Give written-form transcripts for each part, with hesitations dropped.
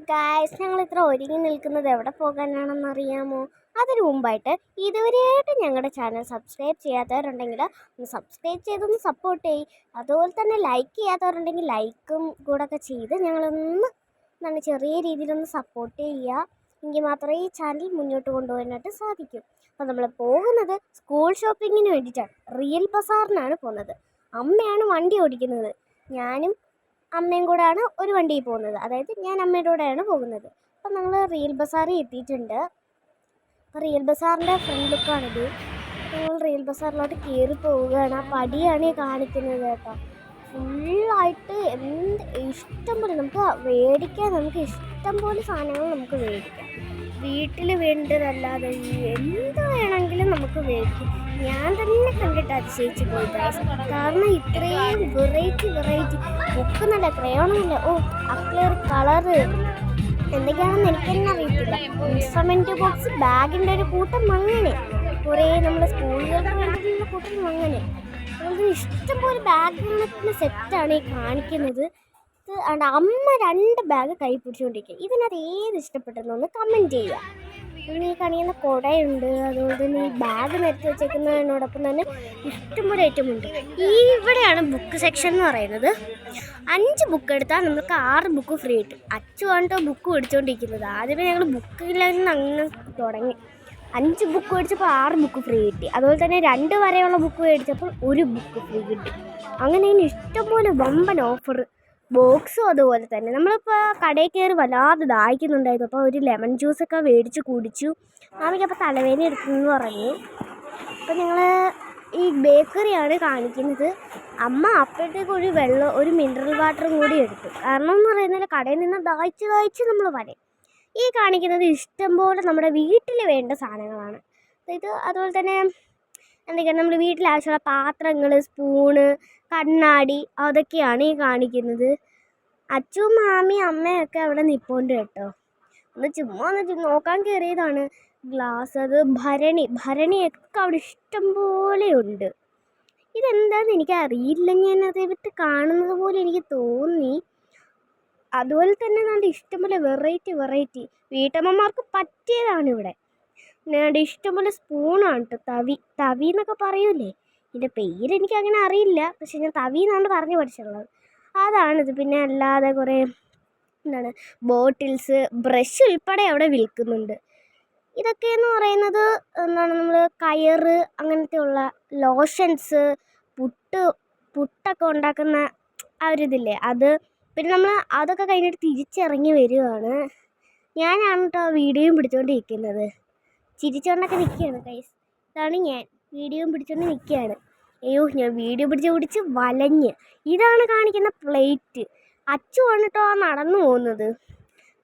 Guys, ഞങ്ങൾ ഇത്ര ഒരുങ്ങി നിൽക്കുന്നത് എവിടെ പോകാനാണെന്ന് അറിയാമോ? അതിനു മുമ്പായിട്ട് ഇതുവരെയായിട്ട് ഞങ്ങളുടെ ചാനൽ സബ്സ്ക്രൈബ് ചെയ്യാത്തവരുണ്ടെങ്കിൽ ഒന്ന് സബ്സ്ക്രൈബ് ചെയ്തൊന്ന് സപ്പോർട്ട് ചെയ്യും. അതുപോലെ തന്നെ ലൈക്ക് ചെയ്യാത്തവരുണ്ടെങ്കിൽ ലൈക്കും കൂടെ ചെയ്ത് ഞങ്ങളൊന്ന് ചെറിയ രീതിയിലൊന്ന് സപ്പോർട്ട് ചെയ്യുക. എങ്കിൽ മാത്രമേ ഈ ചാനൽ മുന്നോട്ട് കൊണ്ടുപോകാനായിട്ട് സാധിക്കും. അപ്പോൾ നമ്മൾ പോകുന്നത് സ്കൂൾ ഷോപ്പിങ്ങിന് വേണ്ടിയിട്ടാണ്. റിയൽ ബസാറിനാണ് പോകുന്നത്. അമ്മയാണ് വണ്ടി ഓടിക്കുന്നത്. ഞാനും അമ്മയും കൂടെയാണ് ഒരു വണ്ടിയിൽ പോകുന്നത്. അതായത് ഞാൻ അമ്മയുടെ കൂടെയാണ് പോകുന്നത്. അപ്പം നമ്മൾ റിയൽ ബസാറിൽ എത്തിയിട്ടുണ്ട്. അപ്പോൾ റിയൽ ബസാറിൻ്റെ ഫ്രണ്ട് ലുക്കാണിത്. ഞങ്ങൾ റിയൽ ബസാറിലോട്ട് കയറി പോവുകയാണ്. ആ പടിയാണ് ഈ കാണിക്കുന്നത് കേട്ടോ. ഫുള്ളായിട്ട് ഇഷ്ടം പോലെ നമുക്ക് മേടിക്കാൻ, നമുക്ക് ഇഷ്ടം പോലെ സാധനങ്ങൾ നമുക്ക് മേടിക്കാം. വീട്ടിൽ വേണ്ടതല്ലാതെ എന്ത് വേണമെങ്കിലും നമുക്ക് മേടിക്കും. ഞാൻ തന്നെ കണ്ടിട്ട് അതിശയിച്ച് പോയി. കാരണം ഇത്രയും വെറൈറ്റി ബുക്ക് നല്ല ക്രയോണല്ല. അക്ലർ കളറ് എന്തൊക്കെയാണെന്ന് എനിക്ക് തന്നെ അറിയത്തില്ല. ഇൻസ്ട്രുമെൻ്റ് ബോക്സ്, ബാഗിൻ്റെ ഒരു കൂട്ടം, അങ്ങനെ കുറേ നമ്മുടെ സ്കൂളുകൾക്ക് വേണ്ടിയിട്ടുള്ള കൂട്ടം, അങ്ങനെ അതുകൊണ്ട് ഇഷ്ടംപോലെ ബാഗുകളൊക്കെ സെറ്റാണ് ഈ കാണിക്കുന്നത്. അമ്മ 2 ബാഗ് കൈ പിടിച്ചുകൊണ്ടിരിക്കുക. ഇതിനകത്ത് ഏത് ഇഷ്ടപ്പെട്ടെന്നൊന്ന് കമൻറ്റ് ചെയ്യുക. പിന്നെ ഈ കാണിക്കുന്ന കുടയുണ്ട്, അതുപോലെ തന്നെ ഈ ബാഗ് നിരത്തി വെച്ചേക്കുന്നതിനോടൊപ്പം തന്നെ ഇഷ്ടംപോലെ ഐറ്റമുണ്ട്. ഇവിടെയാണ് ബുക്ക് സെക്ഷൻ എന്ന് പറയുന്നത്. 5 ബുക്ക് എടുത്താൽ നമുക്ക് 6 ബുക്ക് ഫ്രീ കിട്ടും. അച്ചുവാണ് ബുക്ക് മേടിച്ചുകൊണ്ടിരിക്കുന്നത്. ആദ്യമേ ഞങ്ങൾ ബുക്കിലായിരുന്നു അങ്ങനെ തുടങ്ങി. 5 ബുക്ക് മേടിച്ചപ്പോൾ 6 ബുക്ക് ഫ്രീ കിട്ടി. അതുപോലെ തന്നെ 2 വരെയുള്ള ബുക്ക് മേടിച്ചപ്പോൾ 1 ബുക്ക് ഫ്രീ കിട്ടി. അങ്ങനെ ഇഷ്ടംപോലെ വമ്പൻ ഓഫർ. ബോക്സും അതുപോലെ തന്നെ. നമ്മളിപ്പോൾ കടയിൽ കയറി വല്ലാതെ ദാഹിക്കുന്നുണ്ടായിരുന്നു. അപ്പോൾ ഒരു ലെമൺ ജ്യൂസൊക്കെ മേടിച്ച് കുടിച്ചു. മാമിക്കപ്പോൾ തലവേദന എടുക്കുമെന്ന് പറഞ്ഞു. അപ്പോൾ ഞങ്ങൾ ഈ ബേക്കറിയാണ് കാണിക്കുന്നത്. അമ്മ അപ്പോഴത്തേക്ക് ഒരു മിനറൽ വാട്ടറും കൂടി എടുത്തു. കാരണം എന്ന് പറയുന്നത് കടയിൽ നിന്ന് ദാഹിച്ച് നമ്മൾ വരെ. ഈ കാണിക്കുന്നത് ഇഷ്ടംപോലെ നമ്മുടെ വീട്ടിൽ വേണ്ട സാധനങ്ങളാണ്. അതായത് അതുപോലെ തന്നെ എന്തൊക്കെയാണ് നമ്മൾ വീട്ടിൽ ആവശ്യമുള്ള പാത്രങ്ങൾ, സ്പൂണ്, കണ്ണാടി, അതൊക്കെയാണ് ഈ കാണിക്കുന്നത്. അച്ഛനും മാമി അമ്മയൊക്കെ അവിടെ നിൽപ്പുണ്ട് കേട്ടോ. ചുമ്മാ നോക്കാൻ കയറിയതാണ്. ഗ്ലാസ്, അത് ഭരണിയൊക്കെ അവിടെ ഇഷ്ടം പോലെ ഉണ്ട്. ഇതെന്താണെന്ന് എനിക്ക് അറിയില്ല. ഞാനത് വിട്ട് കാണുന്നത് പോലെ എനിക്ക് തോന്നി. അതുപോലെ തന്നെ നല്ല ഇഷ്ടംപോലെ വെറൈറ്റി വീട്ടമ്മമാർക്ക് പറ്റിയതാണ് ഇവിടെ. പിന്നെ ഇഷ്ടംപോലെ സ്പൂണാണ് കേട്ടോ. തവി എന്നൊക്കെ പറയൂലേ, ഇതിൻ്റെ പേരെനിക്ക് അങ്ങനെ അറിയില്ല. പക്ഷെ ഞാൻ തവി എന്നാണ് പറഞ്ഞു പഠിച്ചിട്ടുള്ളത്. അതാണിത്. പിന്നെ അല്ലാതെ കുറേ ബോട്ടിൽസ്, ബ്രഷ് ഉൾപ്പെടെ അവിടെ വിൽക്കുന്നുണ്ട്. ഇതൊക്കെയെന്ന് പറയുന്നത് നമ്മൾ കയറ്, അങ്ങനത്തെ ഉള്ള ലോഷൻസ്, പുട്ടൊക്കെ ഉണ്ടാക്കുന്ന ആ ഒരു ഇതില്ലേ, അത്. പിന്നെ നമ്മൾ അതൊക്കെ കഴിഞ്ഞിട്ട് തിരിച്ചിറങ്ങി വരികയാണ്. ഞാനാണ് കേട്ടോ വീഡിയോയും പിടിച്ചുകൊണ്ടിരിക്കുന്നത്. ചിരിച്ചുകൊണ്ടൊക്കെ നിൽക്കുകയാണ് ഗൈസ്. ഇതാണ് ഞാൻ, വീഡിയോയും പിടിച്ചുകൊണ്ട് നിൽക്കുകയാണ്. ഞാൻ വീഡിയോ പിടിച്ച് വലഞ്ഞ്. ഇതാണ് കാണിക്കുന്ന പ്ലേറ്റ്. അച്ചുവാണ് കേട്ടോ നടന്നു പോകുന്നത്.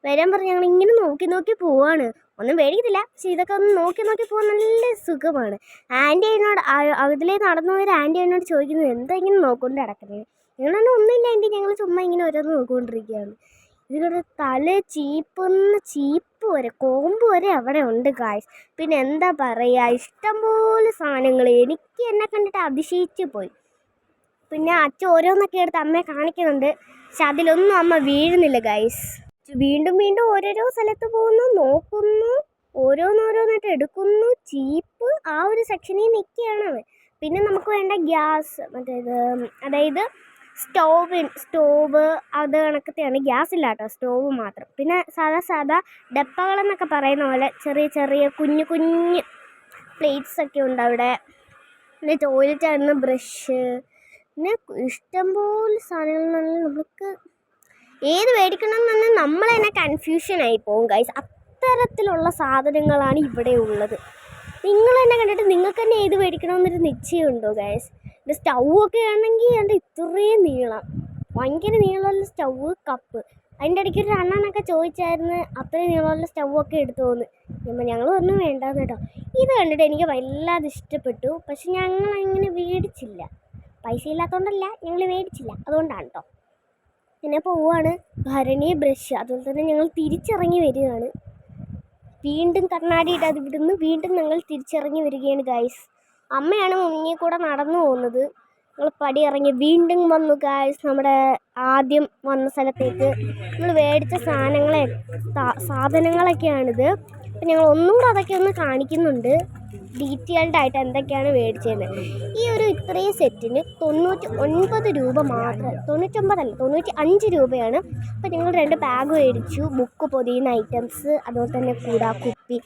വരാൻ പറഞ്ഞ് ഞങ്ങൾ ഇങ്ങനെ നോക്കി പോവാണ്. ഒന്നും മേടിക്കത്തില്ല, പക്ഷെ ഇതൊക്കെ ഒന്ന് നോക്കി പോകാൻ നല്ല സുഖമാണ്. ആൻറ്റി അതിനോട് അതിലേ നടന്നു പോയൊരു ആൻറ്റി അതിനോട് ചോദിക്കുന്നത് എന്താ ഇങ്ങനെ നോക്കൊണ്ട് കിടക്കുന്നത്. ഞങ്ങളാണ് ഒന്നുമില്ല ആൻറ്റി, ഞങ്ങൾ ചുമ്മാ ഇങ്ങനെ ഓരോന്ന് നോക്കിക്കൊണ്ടിരിക്കുകയാണ്. ഇതിലൂടെ തല ചീപ്പ് വരെ, കോമ്പ് വരെ അവിടെ ഉണ്ട് ഗായ്സ്. പിന്നെ എന്താ പറയുക, ഇഷ്ടംപോലെ സാധനങ്ങൾ. എനിക്ക് എന്നെ കണ്ടിട്ട് അതിശയിച്ച് പോയി. പിന്നെ അച്ഛൻ ഓരോന്നൊക്കെ എടുത്ത് അമ്മയെ കാണിക്കുന്നുണ്ട്. പക്ഷെ അതിലൊന്നും അമ്മ വീഴുന്നില്ല ഗായ്സ്. വീണ്ടും ഓരോരോ സ്ഥലത്ത് പോകുന്നു, നോക്കുന്നു, ഓരോന്നായിട്ട് എടുക്കുന്നു. ചീപ്പ് ആ ഒരു സെക്ഷനിൽ നിൽക്കുകയാണ് അവൻ. പിന്നെ നമുക്ക് വേണ്ട ഗ്യാസ്, അതായത് സ്റ്റോവ് അത് കണക്കത്തെയാണ്. ഗ്യാസ് ഇല്ല കേട്ടോ, സ്റ്റോവ് മാത്രം. പിന്നെ സാധാ ഡപ്പകളെന്നൊക്കെ പറയുന്ന പോലെ ചെറിയ കുഞ്ഞു പ്ലേറ്റ്സൊക്കെ ഉണ്ട് അവിടെ. പിന്നെ ടോയ്ലറ്റായിരുന്നു, ബ്രഷ്, പിന്നെ ഇഷ്ടംപോലെ സാധനങ്ങൾ. നമുക്ക് ഏത് മേടിക്കണമെന്ന് നമ്മൾ തന്നെ കൺഫ്യൂഷനായി പോകും ഗൈസ്. അത്തരത്തിലുള്ള സാധനങ്ങളാണ് ഇവിടെ ഉള്ളത്. നിങ്ങൾ തന്നെ കണ്ടിട്ട് നിങ്ങൾക്ക് തന്നെ ഏത് മേടിക്കണമെന്നൊരു നിശ്ചയമുണ്ടോ ഗൈസ്? പിന്നെ സ്റ്റൗവൊക്കെ ആണെങ്കിൽ അതിൻ്റെ ഇത്രയും നീളം, ഭയങ്കര നീളമുള്ള സ്റ്റൗവ്, കപ്പ്. അതിൻ്റെ ഇടയ്ക്ക് ഒരു അണ്ണനൊക്കെ ചോദിച്ചായിരുന്നു അത്രയും നീളമുള്ള സ്റ്റൗവൊക്കെ എടുത്തോന്ന്. ഞങ്ങൾ ഒന്നും വേണ്ടാന്ന് കേട്ടോ. ഇത് കണ്ടിട്ട് എനിക്ക് വല്ലാതെ ഇഷ്ടപ്പെട്ടു. പക്ഷെ ഞങ്ങൾ അങ്ങനെ മേടിച്ചില്ല. പൈസ ഇല്ലാത്തതുകൊണ്ടല്ല, ഞങ്ങൾ മേടിച്ചില്ല, അതുകൊണ്ടാണ് കേട്ടോ. പിന്നെ പോവുകയാണ്. ഭരണി, ബ്രഷ്, അതുപോലെ തന്നെ ഞങ്ങൾ തിരിച്ചിറങ്ങി വരികയാണ്. വീണ്ടും കണ്ണാടി ഇടാതെ വിടുന്നു. വീണ്ടും ഞങ്ങൾ തിരിച്ചിറങ്ങി വരികയാണ് ഗൈസ്. അമ്മയാണ് മുന്നിൽ കൂടെ നടന്നു പോകുന്നത്. ഞങ്ങൾ പടി ഇറങ്ങി വീണ്ടും വന്നു ഗായ്സ് നമ്മുടെ ആദ്യം വന്ന സ്ഥലത്തേക്ക്. നമ്മൾ മേടിച്ച സാധനങ്ങളൊക്കെയാണിത്. അപ്പം ഞങ്ങൾ ഒന്നും കൂടെ അതൊക്കെ ഒന്ന് കാണിക്കുന്നുണ്ട് ഡീറ്റെയിൽഡായിട്ട് എന്തൊക്കെയാണ് മേടിച്ചതെന്ന്. ഈ ഒരു ഇത്രയും സെറ്റിന് 99 രൂപ മാത്രം, 99 അല്ല 95 രൂപയാണ്. അപ്പം ഞങ്ങൾ 2 ബാഗ് മേടിച്ചു, ബുക്ക് പൊതിയുന്ന ഐറ്റംസ്, അതുപോലെ തന്നെ കുപ്പി,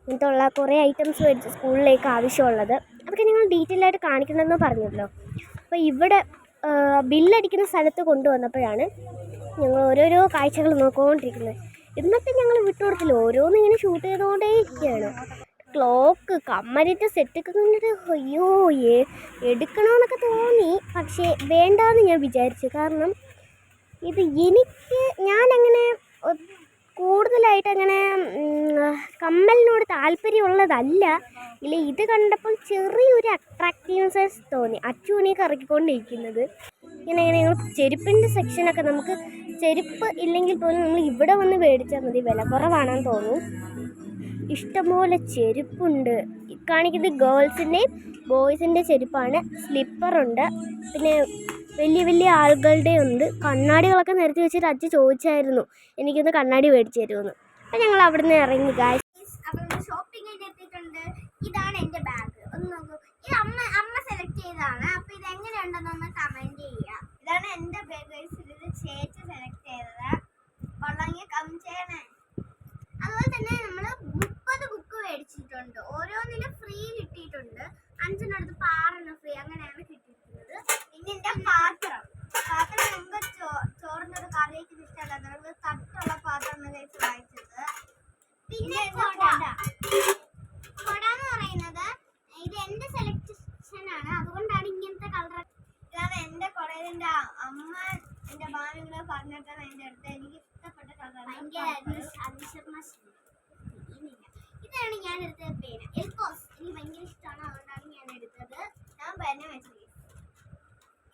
ഇങ്ങനത്തെ ഉള്ള കുറേ ഐറ്റംസ് മേടിച്ചു സ്കൂളിലേക്ക് ആവശ്യമുള്ളത്. അതൊക്കെ ഞങ്ങൾ ഡീറ്റെയിൽ ആയിട്ട് കാണിക്കണമെന്ന് പറഞ്ഞല്ലോ. അപ്പോൾ ഇവിടെ ബില്ലടിക്കുന്ന സ്ഥലത്ത് കൊണ്ടുവന്നപ്പോഴാണ് ഞങ്ങൾ ഓരോരോ കാഴ്ചകൾ നോക്കിക്കൊണ്ടിരിക്കുന്നത്. എന്നിട്ട് ഞങ്ങൾ വിട്ടുകൊടുത്തില്ല, ഓരോന്നും ഇങ്ങനെ ഷൂട്ട് ചെയ്തുകൊണ്ടേ ഇരിക്കുകയാണ്. ക്ലോക്ക്, കമ്മലിൻ്റെ സെറ്റൊക്കെ കണ്ടിട്ട് അയ്യോ എടുക്കണമെന്നൊക്കെ തോന്നി, പക്ഷേ വേണ്ടാന്ന് ഞാൻ വിചാരിച്ചു. കാരണം ഇത് ഞാനങ്ങനെ കൂടുതലായിട്ടങ്ങനെ കമ്മലിനോട് താല്പര്യമുള്ളതല്ല. ഇത് കണ്ടപ്പോൾ ചെറിയൊരു അട്രാക്റ്റീവ്നെസ് തോന്നി. അച്ചുമണിയൊക്കെ ഇറക്കിക്കൊണ്ടിരിക്കുന്നത് ഇങ്ങനെ ഞങ്ങൾ ചെരുപ്പിൻ്റെ സെക്ഷനൊക്കെ, നമുക്ക് ചെരുപ്പ് ഇല്ലെങ്കിൽ പോലും നമ്മൾ ഇവിടെ വന്ന് മേടിച്ചാൽ മതി, വില കുറവാണെന്ന് തോന്നുന്നു. ഇഷ്ടംപോലെ ചെരുപ്പുണ്ട്. കാണിക്കുന്നത് ഗേൾസിൻ്റെയും ബോയ്സിൻ്റെ ചെരുപ്പാണ്. സ്ലിപ്പറുണ്ട്, പിന്നെ വലിയ വലിയ ആളുകളുടെ ഉണ്ട്. കണ്ണാടികളൊക്കെ നിരത്തി വെച്ചിട്ട് അച്ഛൻ ചോദിച്ചായിരുന്നു എനിക്കൊന്ന് കണ്ണാടി മേടിച്ച് തരുമെന്ന്. അപ്പം ഞങ്ങൾ അവിടെ നിന്ന് ഇറങ്ങി ഗായ്സ്. അപ്പം ഷോപ്പിംഗ് ആയിട്ട് എത്തിയിട്ടുണ്ട്. ഇതാണ് എൻ്റെ ബാഗ്, ഒന്ന് നോക്കൂ. ഇത് അമ്മ സെലക്ട് ചെയ്തതാണ്. അപ്പോൾ ഇത് എങ്ങനെയുണ്ടെന്നൊന്ന് കമൻറ്റ് ചെയ്യുക. ഇതാണ് എൻ്റെ ബാഗ് ഗൈസ്. ഇത് ചേച്ചി സെലക്ട് ചെയ്തത്. കൊള്ളാമെങ്കിൽ കമൻറ്റ് ചെയ്യണേ. അതുപോലെ തന്നെ നമ്മൾ 30 ബുക്ക് മേടിച്ചിട്ടുണ്ട്. ഓരോന്നിനും ഫ്രീ കിട്ടിയിട്ടുണ്ട്. 5 6 ഫ്രീ, അങ്ങനെയാണ് കിട്ടിയിരിക്കുന്നത്. പിന്നെ എൻ്റെ പാത്രം നമുക്ക് ചോറിനൊരു കറിയൊക്കെ ഇഷ്ടമല്ലാത്ത നമുക്ക് തട്ടുള്ള പാത്രം കഴിച്ച് വായിച്ചത്. പിന്നെ കൊട എന്ന് പറയുന്നത് ഇത് എൻ്റെ സെലക്ഷനാണ്, അതുകൊണ്ടാണ് ഇങ്ങനത്തെ കളർ. ഇതാണ് എൻ്റെ കുട. എൻ്റെ അമ്മ എൻ്റെ ഭാവങ്ങളെ പറഞ്ഞിട്ടാണ് എൻ്റെ അടുത്ത് എനിക്ക് ഇഷ്ടപ്പെട്ട കളർ. ഇതാണ് ഞാൻ എടുത്ത പേന. എൽപോസ് എനിക്ക് ഭയങ്കര ഇഷ്ടമാണ്, അതുകൊണ്ടാണ് ഞാൻ എടുത്തത്. ഞാൻ പേന വെച്ചത്.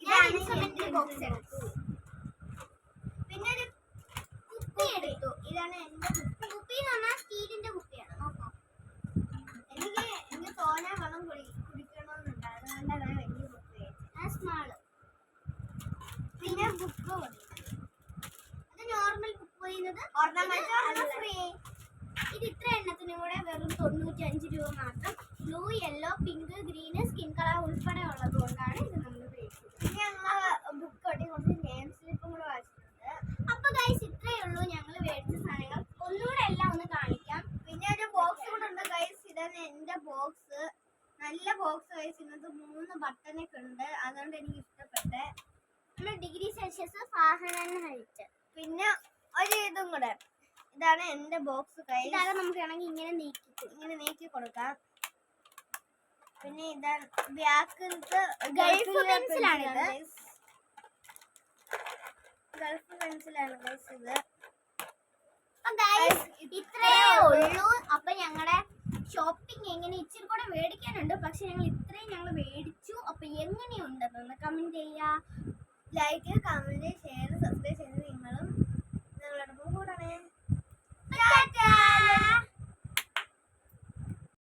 ഇതാണ് എൻ്റെ ബോക്സ് എടുത്തു. പിന്നെ ഒരു കുപ്പി എടുത്തു. ഇതാണ് എൻ്റെ കുപ്പി എന്ന് പറഞ്ഞാൽ സ്റ്റീലിൻ്റെ കുപ്പിയാണ്. നോക്കാം, എനിക്ക് തോനെ വെള്ളം കുടിക്കണമെന്നുണ്ട്, അതുകൊണ്ടാണ് വലിയ കുപ്പി വെച്ചത്. സ്മാള്. പിന്നെ ബുക്ക് അത് നോർമൽ ബുക്ക് ചെയ്യുന്നത് ഫ്രീ. ഇത് ഇത്ര എണ്ണത്തിനും കൂടെ വെറും 95 രൂപ മാത്രം. Blue, yellow, pink, green, skin colour ഉൾപ്പെടെ ഉള്ളത് കൊണ്ടാണ് ഇത് നമ്മൾ മേടിച്ചത്. പിന്നെ ഞങ്ങൾ ബുക്ക് ഒട്ടി കുറച്ച് നെയിം സ്ലിപ്പും കൂടെ വായിച്ചിട്ടുണ്ട്. അപ്പോൾ ഗൈസ് ഇത്രയേ ഉള്ളൂ ഞങ്ങൾ മേടിച്ച സാധനങ്ങൾ. ഒന്നുകൂടെ എല്ലാം ഒന്ന് കാണിക്കാം. പിന്നെ ഒരു ബോക്സ് കൂടെ ഉണ്ട് ഗൈസ്. ഇതാണ് എൻ്റെ ബോക്സ്. നല്ല ബോക്സ് ഗൈസ്. ഇന്നത്തെ 3 ബട്ടനൊക്കെ ഉണ്ട്, അതുകൊണ്ട് എനിക്ക് ഇഷ്ടപ്പെട്ടെ. നമ്മൾ ഡിഗ്രി സെൽഷ്യസ് ഫാരൻഹൈറ്റ്. പിന്നെ ഒരു ഇതും കൂടെ. ഇതാണ് എൻ്റെ ബോക്സ് ഗൈസ്. ഇതാണ് നമുക്ക് വേണമെങ്കിൽ ഇങ്ങനെ നീക്കി കൊടുക്കാം. പിന്നെ ഇതാണ് ബാക്കിലത്തെ ഗൾഫ് പെൻസിലാണിത്. ഗൾഫ് പെൻസിലാണ് ഗൈസ് ഇത്. ഇത്രയേ ഉള്ളൂ. അപ്പൊ ഞങ്ങളുടെ ഷോപ്പിംഗ് എങ്ങനെ ഇച്ചിരി കൂടെ മേടിക്കാനുണ്ട്, പക്ഷെ ഞങ്ങൾ ഇത്രയും മേടിച്ചു. അപ്പൊ എങ്ങനെയുണ്ടെന്ന് കമന്റ് ചെയ്യുക. ലൈക്ക്, കമന്റ്, ഷെയർ, സബ്സ്ക്രൈബ് ചെയ്ത് നിങ്ങളും ഞങ്ങളോടൊപ്പം കൂടണേ.